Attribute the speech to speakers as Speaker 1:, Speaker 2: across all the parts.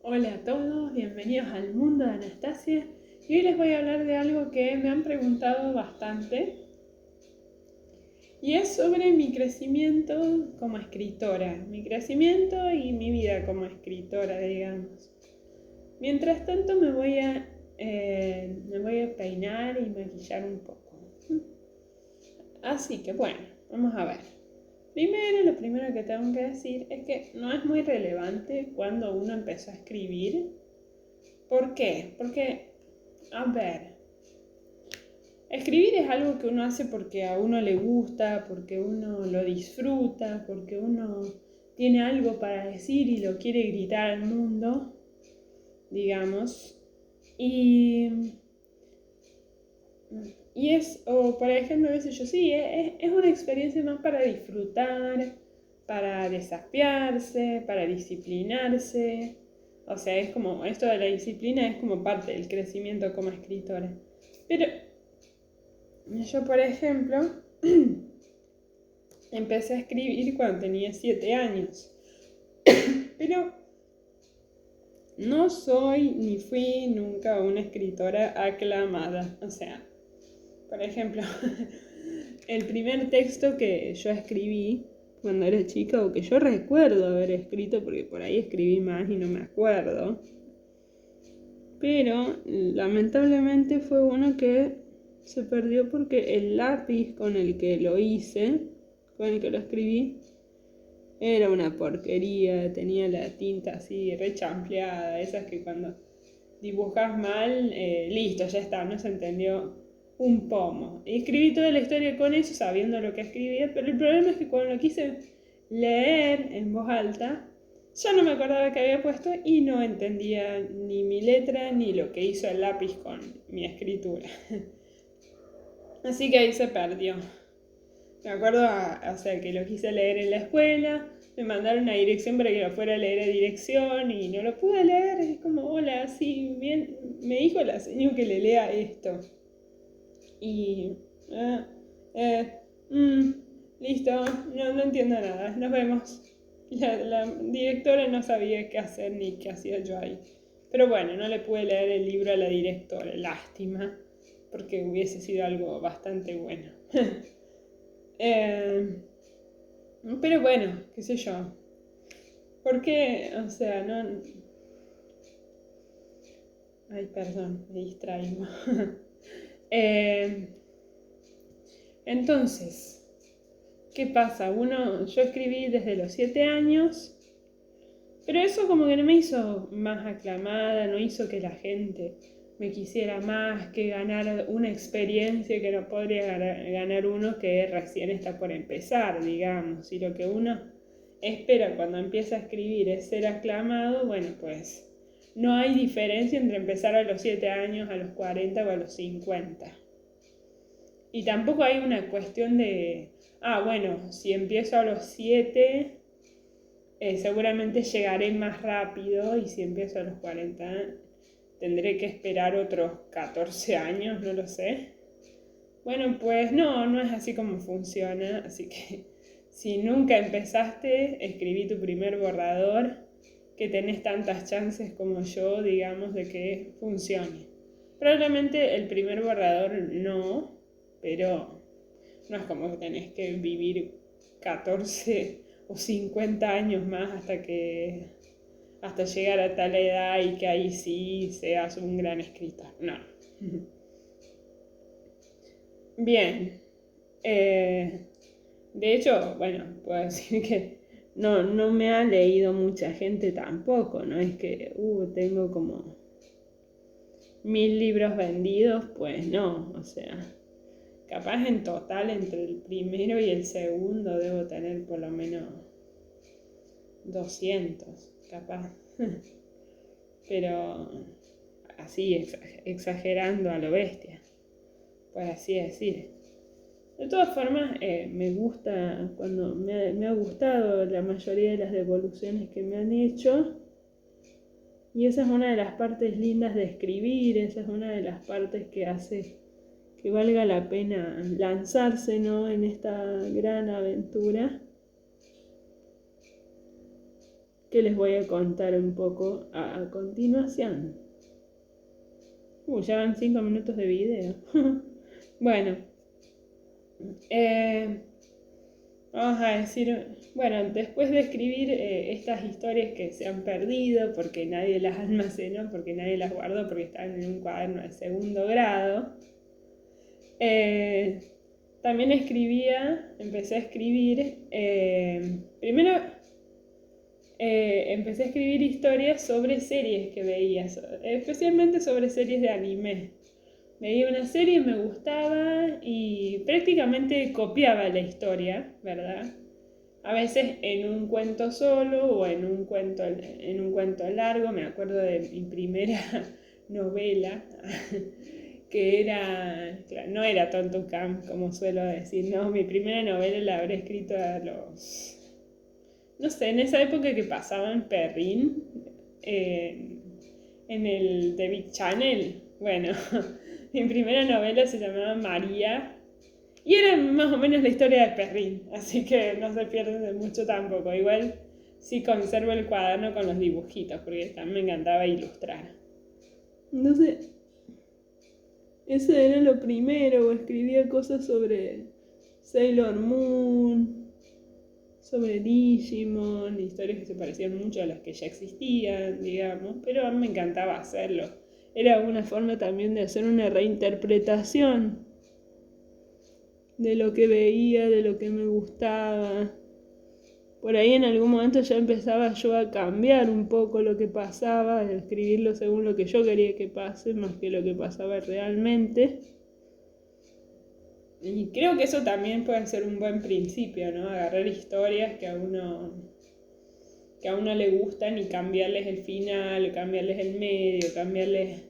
Speaker 1: Hola a todos, bienvenidos al mundo de Anastasia y hoy les voy a hablar de algo que me han preguntado bastante y es sobre mi crecimiento como escritora, mi crecimiento y mi vida como escritora, digamos. Mientras tanto me voy a peinar y maquillar un poco. Así que bueno, vamos a ver. Lo primero que tengo que decir es que no es muy relevante cuando uno empezó a escribir. ¿Por qué? Porque, a ver, escribir es algo que uno hace porque a uno le gusta, porque uno lo disfruta, porque uno tiene algo para decir y lo quiere gritar al mundo, digamos. Y, o por ejemplo, a veces yo sí, es una experiencia más para disfrutar, para desafiarse, para disciplinarse. O sea, es como, esto de la disciplina es como parte del crecimiento como escritora. Pero yo, por ejemplo, empecé a escribir cuando tenía 7 años. Pero no soy ni fui nunca una escritora aclamada. O sea, por ejemplo, el primer texto que yo escribí cuando era chica, o que yo recuerdo haber escrito, porque por ahí escribí más y no me acuerdo, pero lamentablemente fue uno que se perdió porque el lápiz con el que lo hice, con el que lo escribí, era una porquería, tenía la tinta así rechampleada, esas que cuando dibujas mal, listo, ya está, no se entendió un pomo. Y escribí toda la historia con eso, sabiendo lo que escribía, pero el problema es que cuando lo quise leer en voz alta, ya no me acordaba que había puesto y no entendía ni mi letra ni lo que hizo el lápiz con mi escritura. Así que ahí se perdió. Me acuerdo, o sea, que lo quise leer en la escuela, me mandaron una dirección para que lo fuera a leer a dirección y no lo pude leer. Es como, hola, sí, bien, me dijo la señora que le lea esto. Y, ah, eh, mm, listo, no entiendo nada, nos vemos. La directora no sabía qué hacer ni qué hacía yo ahí. Pero bueno, no le pude leer el libro a la directora, lástima, porque hubiese sido algo bastante bueno. Pero bueno, qué sé yo. Porque, o sea, no... Ay, perdón, me distraigo. Eh, entonces, ¿qué pasa? Yo escribí desde los 7 años, pero eso como que no me hizo más aclamada, no hizo que la gente me quisiera más, que ganar una experiencia que no podría ganar uno que recién está por empezar, digamos. Y lo que uno espera cuando empieza a escribir es ser aclamado, bueno, pues no hay diferencia entre empezar a los 7 años, a los 40 o a los 50. Y tampoco hay una cuestión de, bueno, si empiezo a los 7, seguramente llegaré más rápido y si empiezo a los 40 tendré que esperar otros 14 años, no lo sé. Bueno, pues no es así como funciona, así que si nunca empezaste, escribí tu primer borrador, que tenés tantas chances como yo, digamos, de que funcione. Probablemente el primer borrador no, pero no es como que tenés que vivir 14 o 50 años más hasta llegar a tal edad y que ahí sí seas un gran escritor. No. Bien. De hecho, bueno, puedo decir que no me ha leído mucha gente tampoco, no es que tengo como 1000 libros vendidos, pues no, o sea, capaz en total entre el primero y el segundo debo tener por lo menos 200, capaz. Pero así exagerando a lo bestia, por así decir. De todas formas, me gusta, me ha gustado la mayoría de las devoluciones que me han hecho. Y esa es una de las partes lindas de escribir, esa es una de las partes que hace que valga la pena lanzarse, ¿no?, en esta gran aventura. que les voy a contar un poco a continuación. Ya van 5 minutos de video. Bueno, vamos a decir, bueno, después de escribir estas historias que se han perdido porque nadie las almacenó, porque nadie las guardó, porque estaban en un cuaderno de segundo grado, también empecé a escribir, primero empecé a escribir historias sobre series que veía, especialmente sobre series de anime. Veía una serie, me gustaba y prácticamente copiaba la historia, ¿verdad? A veces en un cuento solo o en un cuento largo. Me acuerdo de mi primera novela, que era, no era Tonto Camp, como suelo decir, no, mi primera novela la habré escrito no sé, en esa época que pasaba en Perrin, en el The Big Channel. Bueno, mi primera novela se llamaba María y era más o menos la historia de Perrin, así que no se pierden de mucho tampoco. Igual sí conservo el cuaderno con los dibujitos, porque también me encantaba ilustrar. Entonces, eso era lo primero, escribía cosas sobre Sailor Moon, sobre Digimon, historias que se parecían mucho a las que ya existían, digamos, pero a mí me encantaba hacerlo. Era una forma también de hacer una reinterpretación de lo que veía, de lo que me gustaba. Por ahí en algún momento ya empezaba yo a cambiar un poco lo que pasaba, a escribirlo según lo que yo quería que pase, más que lo que pasaba realmente. Y creo que eso también puede ser un buen principio, ¿no? Agarrar historias que a uno le gustan y cambiarles el final, cambiarles el medio, cambiarles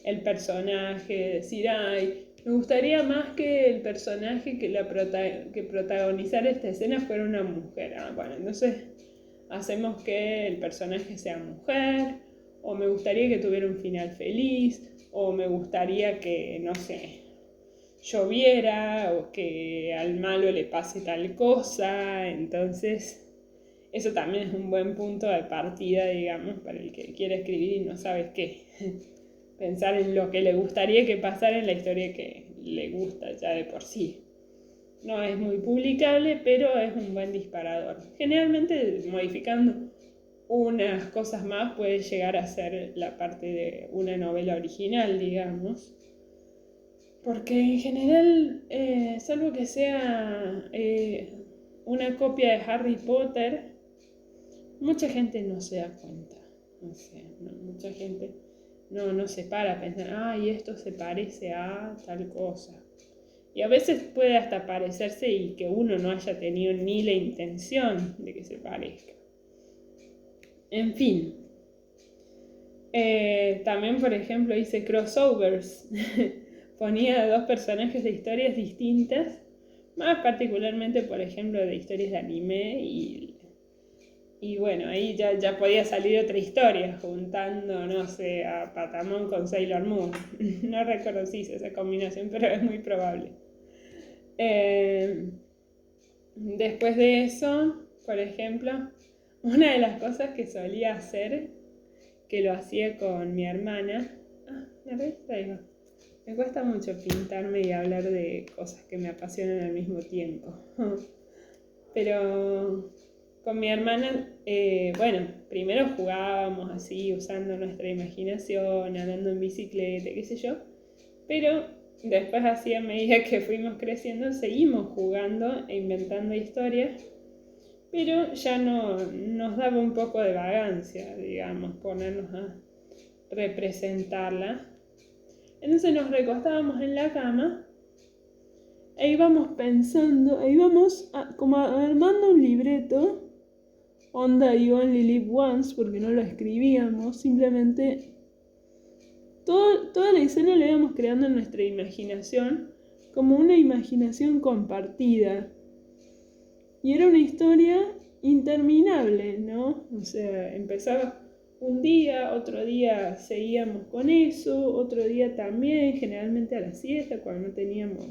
Speaker 1: el personaje, decir, ay, me gustaría más que el personaje que protagonizara esta escena fuera una mujer. Bueno, entonces hacemos que el personaje sea mujer, o me gustaría que tuviera un final feliz, o me gustaría que, no sé, lloviera, o que al malo le pase tal cosa. Entonces eso también es un buen punto de partida, digamos, para el que quiere escribir y no sabe qué. Pensar en lo que le gustaría que pasara en la historia que le gusta ya de por sí. No es muy publicable, pero es un buen disparador. Generalmente modificando unas cosas más puede llegar a ser la parte de una novela original, digamos. Porque en general, salvo que sea una copia de Harry Potter, mucha gente no se da cuenta. O sea, mucha gente no se para a pensar, ay, esto se parece a tal cosa. Y a veces puede hasta parecerse y que uno no haya tenido ni la intención de que se parezca. En fin. También, por ejemplo, hice crossovers. Ponía dos personajes de historias distintas, más particularmente, por ejemplo, de historias de anime y bueno, ahí ya podía salir otra historia, juntando, no sé, a Patamon con Sailor Moon. No recuerdo si hice esa combinación, pero es muy probable. Después de eso, por ejemplo, una de las cosas que solía hacer, que lo hacía con mi hermana, me distraigo. Me cuesta mucho pintarme y hablar de cosas que me apasionan al mismo tiempo. Pero con mi hermana, bueno, primero jugábamos así, usando nuestra imaginación, andando en bicicleta, qué sé yo. Pero después, así a medida que fuimos creciendo, seguimos jugando e inventando historias. Pero ya no nos daba un poco de vagancia, digamos, ponernos a representarla. Entonces nos recostábamos en la cama e íbamos pensando, e íbamos como armando un libreto, onda You Only Live Once, porque no lo escribíamos, simplemente toda la escena la íbamos creando en nuestra imaginación, como una imaginación compartida. Y era una historia interminable, ¿no? O sea, empezaba un día, otro día seguíamos con eso, otro día también, generalmente a la siesta, cuando no teníamos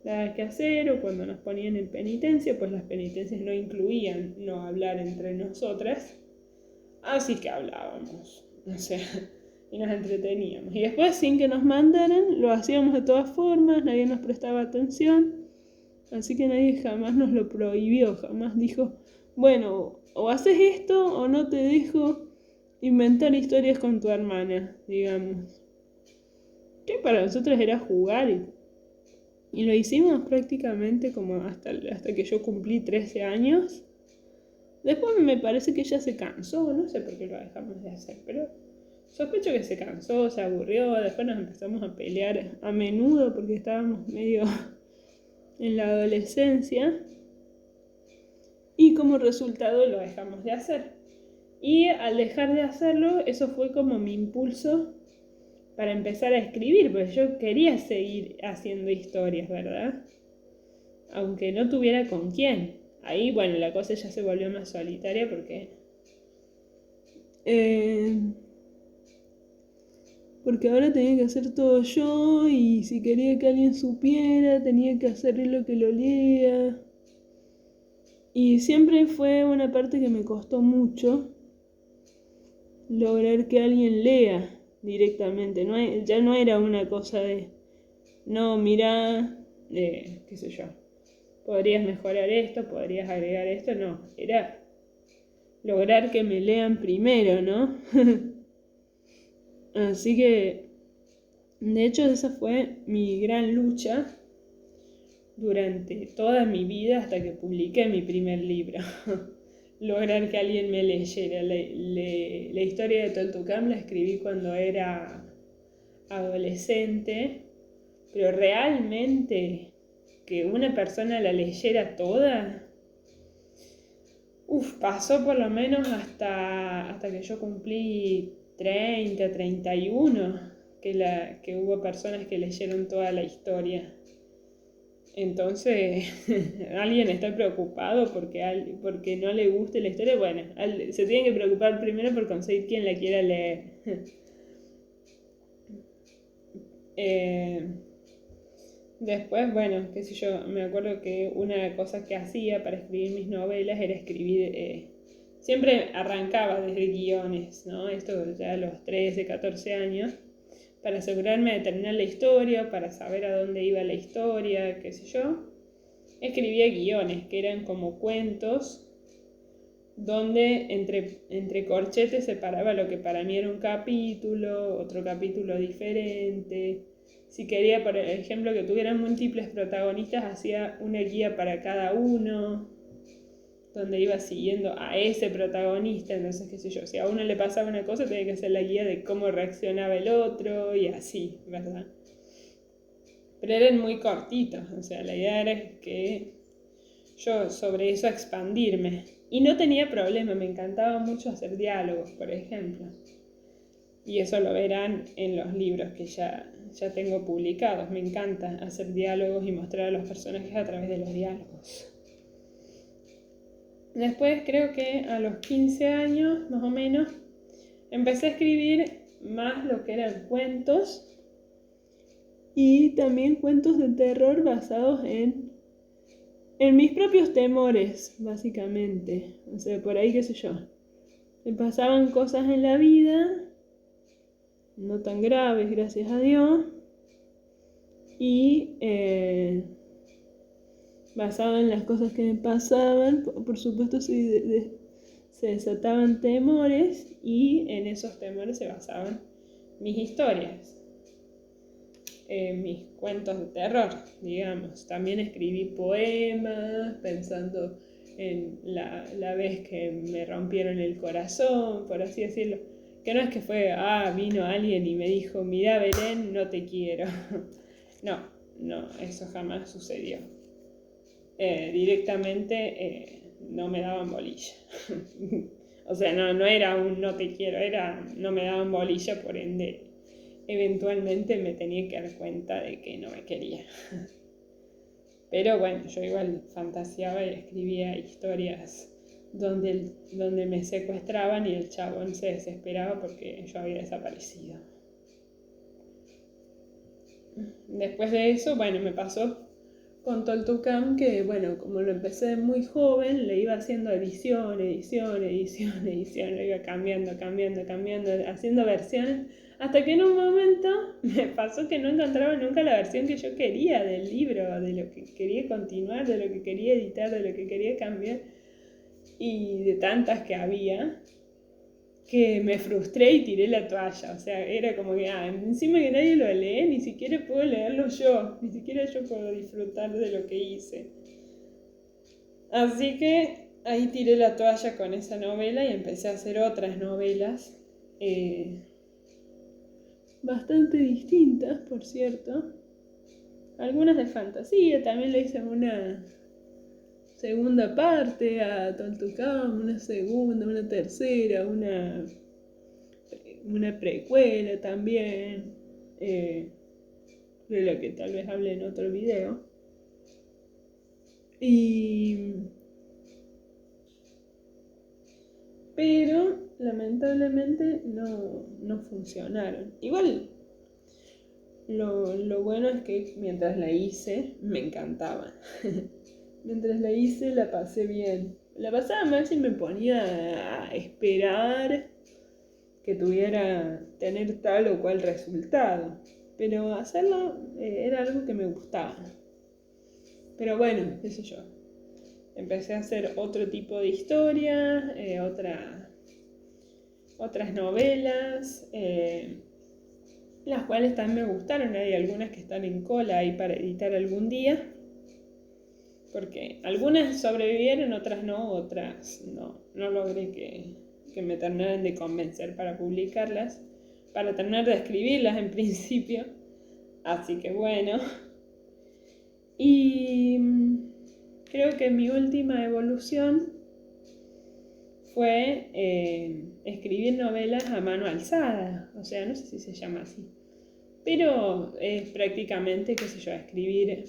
Speaker 1: nada que hacer o cuando nos ponían en penitencia, pues las penitencias no incluían no hablar entre nosotras. Así que hablábamos, o sea, y nos entreteníamos. Y después, sin que nos mandaran, lo hacíamos de todas formas, nadie nos prestaba atención, así que nadie jamás nos lo prohibió, jamás dijo, bueno, o haces esto o no te dejo inventar historias con tu hermana, digamos. Que para nosotros era jugar y lo hicimos prácticamente como hasta que yo cumplí 13 años. Después me parece que ella se cansó, no sé por qué lo dejamos de hacer, pero sospecho que se cansó, se aburrió, después nos empezamos a pelear a menudo porque estábamos medio en la adolescencia y como resultado lo dejamos de hacer. Y al dejar de hacerlo, eso fue como mi impulso para empezar a escribir, porque yo quería seguir haciendo historias, ¿verdad? Aunque no tuviera con quién. Ahí, bueno, la cosa ya se volvió más solitaria porque ahora tenía que hacer todo yo y si quería que alguien supiera, tenía que hacerle lo que lo leía. Y siempre fue una parte que me costó mucho lograr que alguien lea directamente. Ya no era una cosa de, no, mira, qué sé yo, podrías mejorar esto, podrías agregar esto, no, era lograr que me lean primero, ¿no? Así que, de hecho, esa fue mi gran lucha durante toda mi vida hasta que publiqué mi primer libro. Lograr que alguien me leyera. La historia de Toltucam la escribí cuando era adolescente, pero realmente que una persona la leyera toda, pasó por lo menos hasta que yo cumplí 30, 31, que hubo personas que leyeron toda la historia. Entonces, alguien está preocupado porque no le guste la historia. Bueno, se tiene que preocupar primero por conseguir quien la quiera leer. Después, bueno, qué sé yo, me acuerdo que una cosa que hacía para escribir mis novelas era escribir, siempre arrancaba desde guiones, ¿no? Esto ya a los 13, 14 años, para asegurarme de terminar la historia, para saber a dónde iba la historia, qué sé yo. Escribía guiones, que eran como cuentos, donde entre corchetes separaba lo que para mí era un capítulo, otro capítulo diferente. Si quería, por ejemplo, que tuvieran múltiples protagonistas, hacía una guía para cada uno, donde iba siguiendo a ese protagonista. Entonces, qué sé yo, si a uno le pasaba una cosa, tenía que hacer la guía de cómo reaccionaba el otro y así, ¿verdad? Pero eran muy cortitos, o sea, la idea era que yo sobre eso expandirme. Y no tenía problema, me encantaba mucho hacer diálogos, por ejemplo. Y eso lo verán en los libros que ya tengo publicados. Me encanta hacer diálogos y mostrar a los personajes a través de los diálogos. Después creo que a los 15 años, más o menos, empecé a escribir más lo que eran cuentos y también cuentos de terror basados en mis propios temores, básicamente. O sea, por ahí, qué sé yo. Me pasaban cosas en la vida, no tan graves, gracias a Dios, y basado en las cosas que me pasaban, por supuesto se desataban temores y en esos temores se basaban mis historias, mis cuentos de terror, digamos. También escribí poemas pensando en la vez que me rompieron el corazón, por así decirlo. Que no es que fue, vino alguien y me dijo, mirá Belén, no te quiero. No, eso jamás sucedió. Directamente no me daban bolilla. O sea, no era un no te quiero, era no me daban bolilla, por ende, eventualmente me tenía que dar cuenta de que no me quería. Pero bueno, yo igual fantaseaba y escribía historias donde me secuestraban y el chabón se desesperaba porque yo había desaparecido. Después de eso, bueno, me pasó con Toltucán, que bueno, como lo empecé muy joven, le iba haciendo edición, lo iba cambiando, haciendo versiones, hasta que en un momento me pasó que no encontraba nunca la versión que yo quería del libro, de lo que quería continuar, de lo que quería editar, de lo que quería cambiar, y de tantas que había, que me frustré y tiré la toalla. O sea, era como que, encima que nadie lo lee, ni siquiera puedo leerlo yo, ni siquiera yo puedo disfrutar de lo que hice. Así que ahí tiré la toalla con esa novela y empecé a hacer otras novelas, bastante distintas, por cierto. Algunas de fantasía, también le hice una segunda parte a Toltucán, una segunda, una tercera, una precuela también, de lo que tal vez hable en otro video. Pero lamentablemente no funcionaron. Igual lo bueno es que mientras la hice me encantaba. Mientras la hice la pasé bien. La pasaba mal si me ponía a esperar que tener tal o cual resultado. Pero hacerlo era algo que me gustaba. Pero bueno, qué sé yo. Empecé a hacer otro tipo de historias, otras novelas, las cuales también me gustaron. Hay algunas que están en cola ahí para editar algún día. Porque algunas sobrevivieron, otras no logré que me terminaran de convencer para publicarlas, para terminar de escribirlas en principio. Así que bueno. Y creo que mi última evolución fue escribir novelas a mano alzada. O sea, no sé si se llama así. Pero es prácticamente, qué sé yo, escribir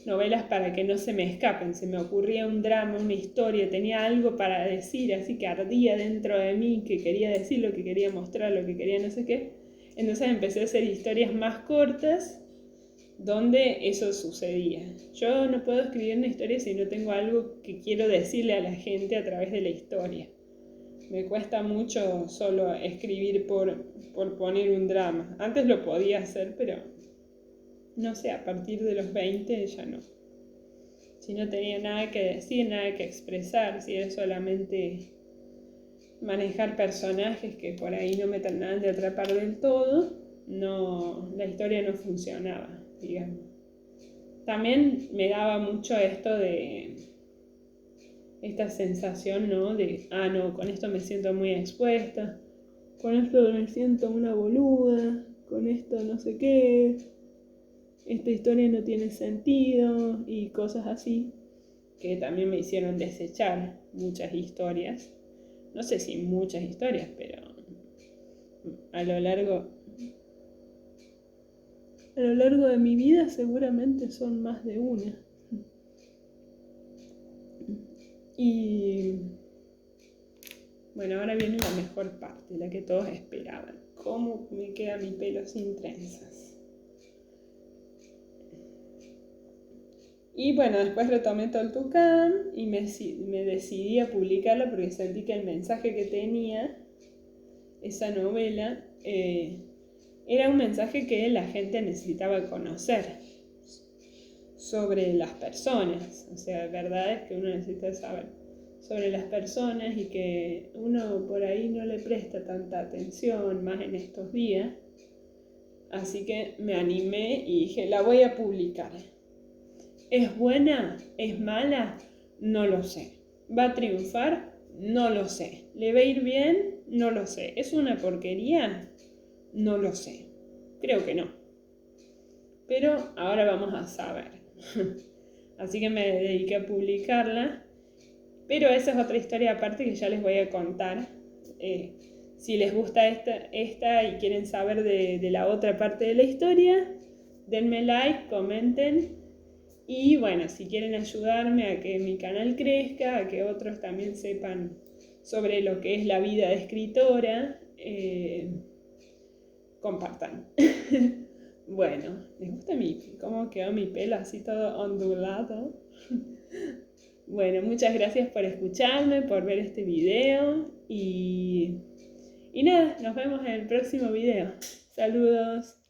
Speaker 1: novelas para que no se me escapen. Se me ocurría un drama, una historia, tenía algo para decir, así que ardía dentro de mí, que quería decir lo que quería mostrar, lo que quería no sé qué. Entonces empecé a hacer historias más cortas donde eso sucedía. Yo no puedo escribir una historia si no tengo algo que quiero decirle a la gente a través de la historia. Me cuesta mucho solo escribir por poner un drama. Antes lo podía hacer, pero no sé, a partir de los 20 ya no. Si no tenía nada que decir, nada que expresar, si era solamente manejar personajes que por ahí no me terminaban de atrapar del todo, la historia no funcionaba, digamos. También me daba mucho esto de esta sensación, ¿no? De, no, con esto me siento muy expuesta, con esto me siento una boluda, con esto no sé qué, esta historia no tiene sentido y cosas así, que también me hicieron desechar muchas historias. No sé si muchas historias, pero a lo largo de mi vida seguramente son más de una. Y bueno, ahora viene la mejor parte, la que todos esperaban. ¿Cómo me queda mi pelo sin trenzas? Y bueno, después retomé Toltucán y me decidí a publicarla porque sentí que el mensaje que tenía esa novela era un mensaje que la gente necesitaba conocer sobre las personas. O sea, verdades que uno necesita saber sobre las personas y que uno por ahí no le presta tanta atención más en estos días. Así que me animé y dije, la voy a publicar. ¿Es buena? ¿Es mala? No lo sé. ¿Va a triunfar? No lo sé. ¿Le va a ir bien? No lo sé. ¿Es una porquería? No lo sé. Creo que no. Pero ahora vamos a saber. Así que me dediqué a publicarla. Pero esa es otra historia aparte que ya les voy a contar. Si les gusta esta y quieren saber de la otra parte de la historia, denme like, comenten. Y bueno, si quieren ayudarme a que mi canal crezca, a que otros también sepan sobre lo que es la vida de escritora, compartan. Bueno, ¿les gusta cómo quedó mi pelo así todo ondulado? Bueno, muchas gracias por escucharme, por ver este video y nada, nos vemos en el próximo video. Saludos.